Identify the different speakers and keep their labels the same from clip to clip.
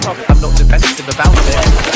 Speaker 1: I'm not defensive about it.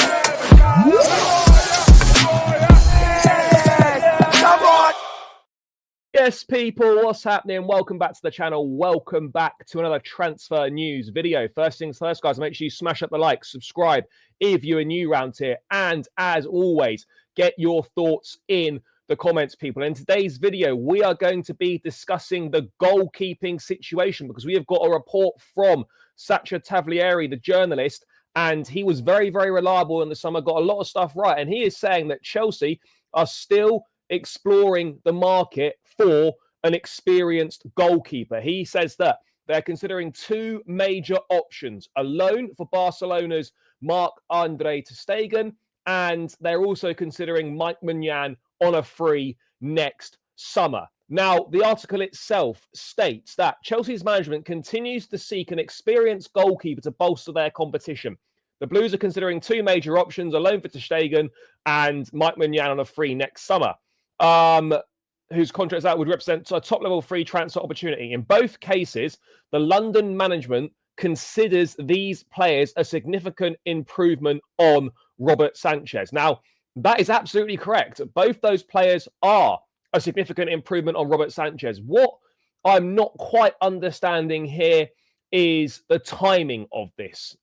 Speaker 1: Yes, people, what's happening? Welcome back to the channel. Welcome back to another transfer news video. First things first, guys, make sure you smash up the like, subscribe if you're new around here. And as always, get your thoughts in the comments, people. In today's video, we are going to be discussing the goalkeeping situation because we have got a report from Sacha Tavlieri, the journalist, and he was very, very reliable in the summer, got a lot of stuff right. And he is saying that Chelsea are still exploring the market for an experienced goalkeeper. He says that they're considering two major options: a loan for Barcelona's Marc-Andre Ter Stegen, and they're also considering Maignan on a free next summer. Now, the article itself states that Chelsea's management continues to seek an experienced goalkeeper to bolster their competition. The Blues are considering two major options: a loan for Ter Stegen and Maignan on a free next summer. Whose contracts that would represent a top-level free transfer opportunity. In both cases, the London management considers these players a significant improvement on Robert Sanchez. Now, that is absolutely correct. Both those players are a significant improvement on Robert Sanchez. What I'm not quite understanding here is the timing of this,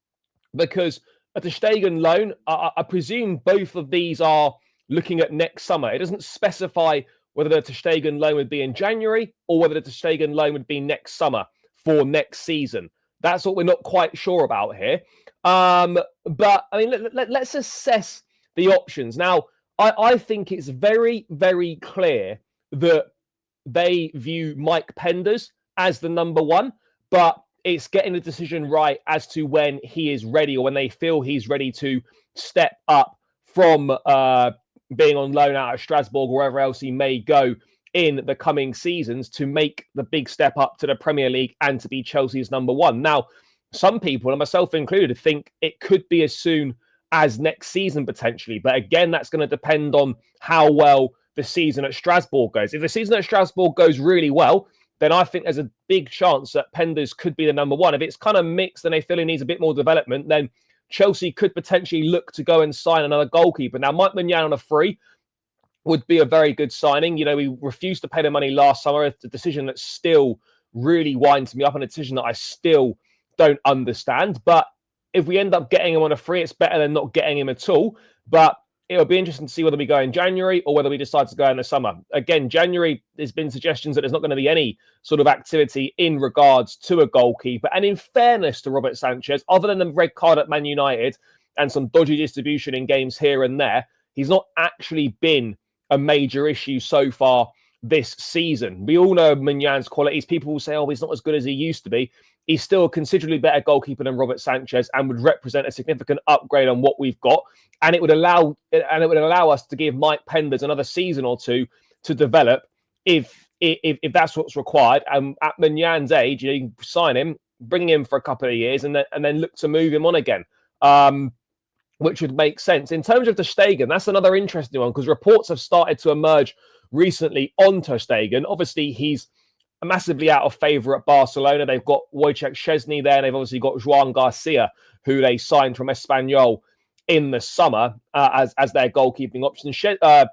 Speaker 1: because a Ter Stegen loan, I presume both of these are looking at next summer. It doesn't specify whether the Ter Stegen loan would be in January or whether the Ter Stegen loan would be next summer for next season. That's what we're not quite sure about here. But I mean, let's assess the options. Now, I think it's very, very clear that they view Mike Penders as the number one, but it's getting the decision right as to when he is ready, or when they feel he's ready to step up from being on loan out of Strasbourg or wherever else he may go in the coming seasons, to make the big step up to the Premier League and to be Chelsea's number one. Now, some people, and myself included, think it could be as soon as next season potentially. But again, that's going to depend on how well the season at Strasbourg goes. If the season at Strasbourg goes really well, then I think there's a big chance that Penders could be the number one. If it's kind of mixed and they feel he needs a bit more development, then Chelsea could potentially look to go and sign another goalkeeper. Now, Mike Maignan on a free would be a very good signing. You know, we refused to pay the money last summer. It's a decision that still really winds me up, and a decision that I still don't understand. But if we end up getting him on a free, it's better than not getting him at all. But it'll be interesting to see whether we go in January or whether we decide to go in the summer. Again, January, there's been suggestions that there's not going to be any sort of activity in regards to a goalkeeper. And in fairness to Robert Sanchez, other than the red card at Man United and some dodgy distribution in games here and there, he's not actually been a major issue so far this season. We all know Maignan's qualities. People will say, oh, he's not as good as he used to be. He's still a considerably better goalkeeper than Robert Sanchez and would represent a significant upgrade on what we've got. And it would allow us to give Mike Penders another season or two to develop if that's what's required. And at Magnan's age, you can sign him, bring him for a couple of years, and then look to move him on again, which would make sense. In terms of Ter Stegen, that's another interesting one, because reports have started to emerge recently on Ter Stegen. Obviously, he's massively out of favour at Barcelona. They've got Wojciech Szczesny there, and they've obviously got Joan Garcia, who they signed from Espanyol in the summer as their goalkeeping option. Ter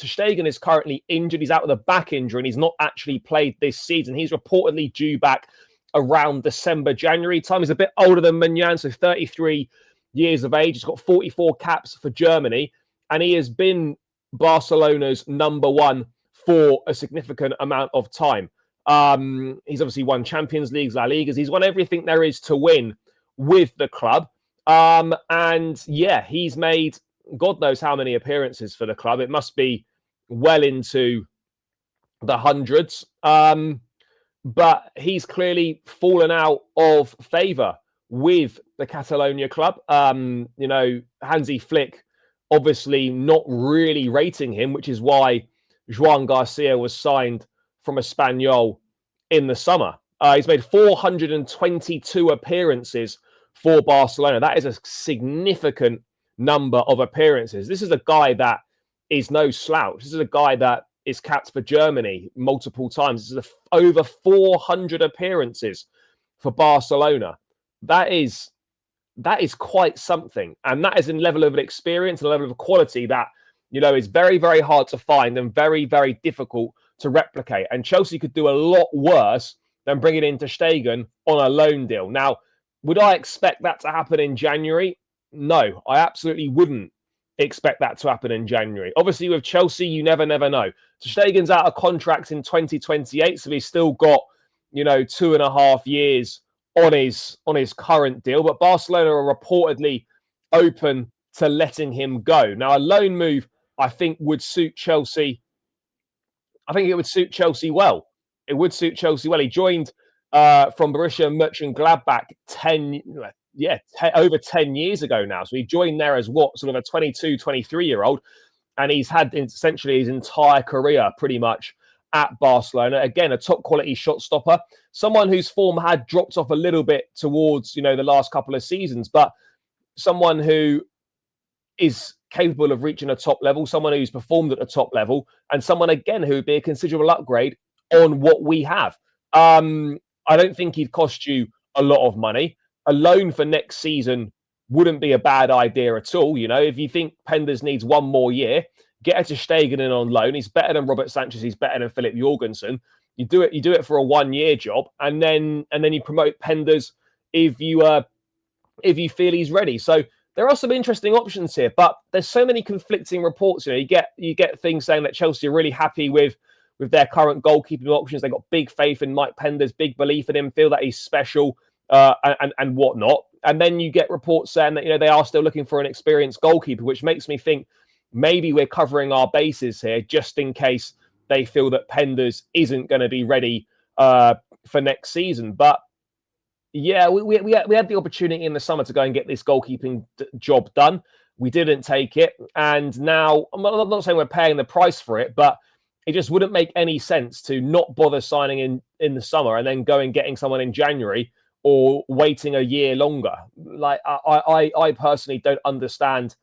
Speaker 1: Stegen is currently injured. He's out with a back injury, and he's not actually played this season. He's reportedly due back around December, January time. He's a bit older than Maignan, so 33 years of age. He's got 44 caps for Germany, and he has been Barcelona's number one for a significant amount of time. He's obviously won Champions Leagues, La Ligas. He's won everything there is to win with the club. And yeah, he's made God knows how many appearances for the club. It must be well into the hundreds. But he's clearly fallen out of favour with the Catalonia club. Hansi Flick obviously not really rating him, which is why Joan Garcia was signed from Espanyol in the summer. He's made 422 appearances for Barcelona. That is a significant number of appearances. This is a guy that is no slouch. This is a guy that is capped for Germany multiple times. This is over 400 appearances for Barcelona. That is that is quite something. And that is a level of experience, a level of quality that, is very, very hard to find and very, very difficult to replicate. And Chelsea could do a lot worse than bringing in Ter Stegen on a loan deal. Now, would I expect that to happen in January? No, I absolutely wouldn't expect that to happen in January. Obviously, with Chelsea, you never know. Ter Stegen's out of contract in 2028, so he's still got, 2.5 years on his current deal. But Barcelona are reportedly open to letting him go. Now, a loan move, I think, would suit Chelsea. I think it would suit Chelsea well. It would suit Chelsea well. He joined from Borussia Mönchengladbach over 10 years ago now. So he joined there as sort of a 22, 23-year-old. And he's had essentially his entire career pretty much at Barcelona. Again, a top quality shot stopper. Someone whose form had dropped off a little bit towards, the last couple of seasons. But someone who is capable of reaching a top level, someone who's performed at a top level, and someone, again, who would be a considerable upgrade on what we have. I don't think he'd cost you a lot of money. A loan for next season wouldn't be a bad idea at all. If you think Penders needs one more year, get a Ter Stegen in on loan. He's better than Robert Sanchez. He's better than Philip Jorgensen. You do it for a 1-year job, and then you promote Penders if you feel he's ready. So there are some interesting options here, but there's so many conflicting reports. You get things saying that Chelsea are really happy with their current goalkeeping options. They've got big faith in Mike Penders, big belief in him, feel that he's special, and whatnot. And then you get reports saying that they are still looking for an experienced goalkeeper, which makes me think maybe we're covering our bases here just in case they feel that Penders isn't going to be ready for next season. But yeah, we had the opportunity in the summer to go and get this goalkeeping job done. We didn't take it. And now, I'm not saying we're paying the price for it, but it just wouldn't make any sense to not bother signing in the summer and then go and getting someone in January or waiting a year longer. Like, I personally don't understand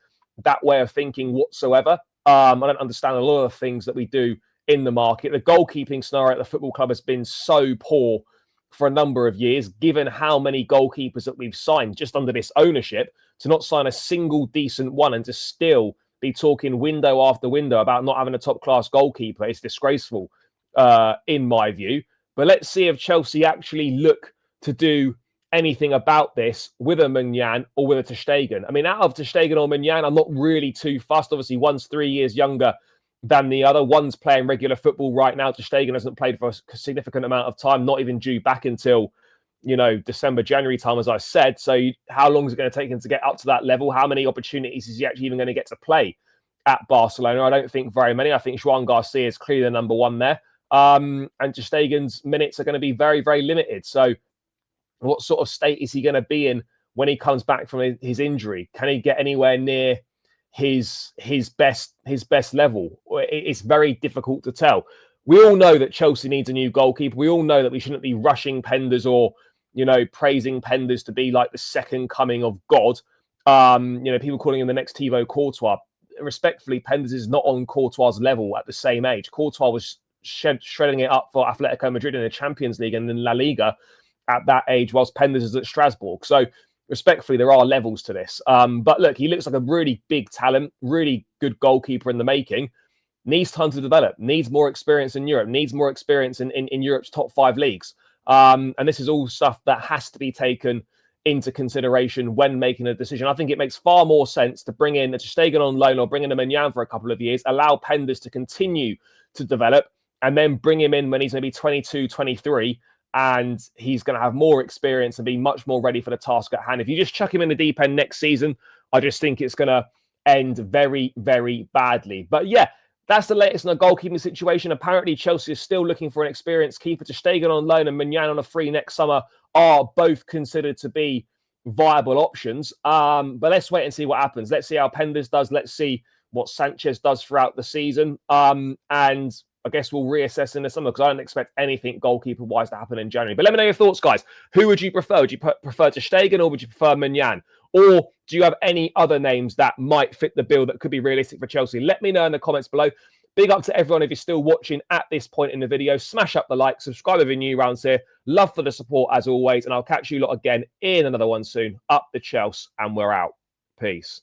Speaker 1: that way of thinking whatsoever. I don't understand a lot of the things that we do in the market. The goalkeeping scenario at the football club has been so poor for a number of years, given how many goalkeepers that we've signed just under this ownership. To not sign a single decent one and to still be talking window after window about not having a top-class goalkeeper is disgraceful, in my view. But let's see if Chelsea actually look to do anything about this with a Maignan or with a Ter Stegen. I mean, out of Ter Stegen or Maignan, I'm not really too fussed. Obviously, one's 3 years younger than the other. One's playing regular football right now. Ter Stegen hasn't played for a significant amount of time, not even due back until, December, January time, as I said. So how long is it going to take him to get up to that level? How many opportunities is he actually even going to get to play at Barcelona? I don't think very many. I think Joan Garcia is clearly the number one there. And Ter Stegen's minutes are going to be very, very limited. So what sort of state is he going to be in when he comes back from his injury? Can he get anywhere near his best level? It's very difficult to tell. We all know that Chelsea needs a new goalkeeper. We all know that we shouldn't be rushing Penders or praising Penders to be like the second coming of God. People calling him the next Thibaut Courtois. Respectfully, Penders is not on Courtois' level at the same age. Courtois was shredding it up for Atletico Madrid in the Champions League and in La Liga at that age, whilst Penders is at Strasbourg. So respectfully, there are levels to this. But look, he looks like a really big talent, really good goalkeeper in the making. Needs time to develop, needs more experience in Europe, needs more experience in Europe's top 5 leagues. And this is all stuff that has to be taken into consideration when making a decision. I think it makes far more sense to bring in a Ter Stegen on loan or bring in a Maignan for a couple of years, allow Penders to continue to develop, and then bring him in when he's going to be 22, 23, and he's going to have more experience and be much more ready for the task at hand. If you just chuck him in the deep end next season, I just think it's going to end very, very badly. But yeah, that's the latest in the goalkeeping situation. Apparently, Chelsea is still looking for an experienced keeper. Ter Stegen on loan and Maignan on a free next summer are both considered to be viable options. But let's wait and see what happens. Let's see how Penders does. Let's see what Sanchez does throughout the season. And I guess we'll reassess in the summer, because I don't expect anything goalkeeper-wise to happen in January. But let me know your thoughts, guys. Who would you prefer? Would you prefer Ter Stegen or would you prefer Maignan? Or do you have any other names that might fit the bill that could be realistic for Chelsea? Let me know in the comments below. Big up to everyone if you're still watching at this point in the video. Smash up the like, subscribe if you're new round here. Love for the support as always, and I'll catch you lot again in another one soon. Up the Chelsea, and we're out. Peace.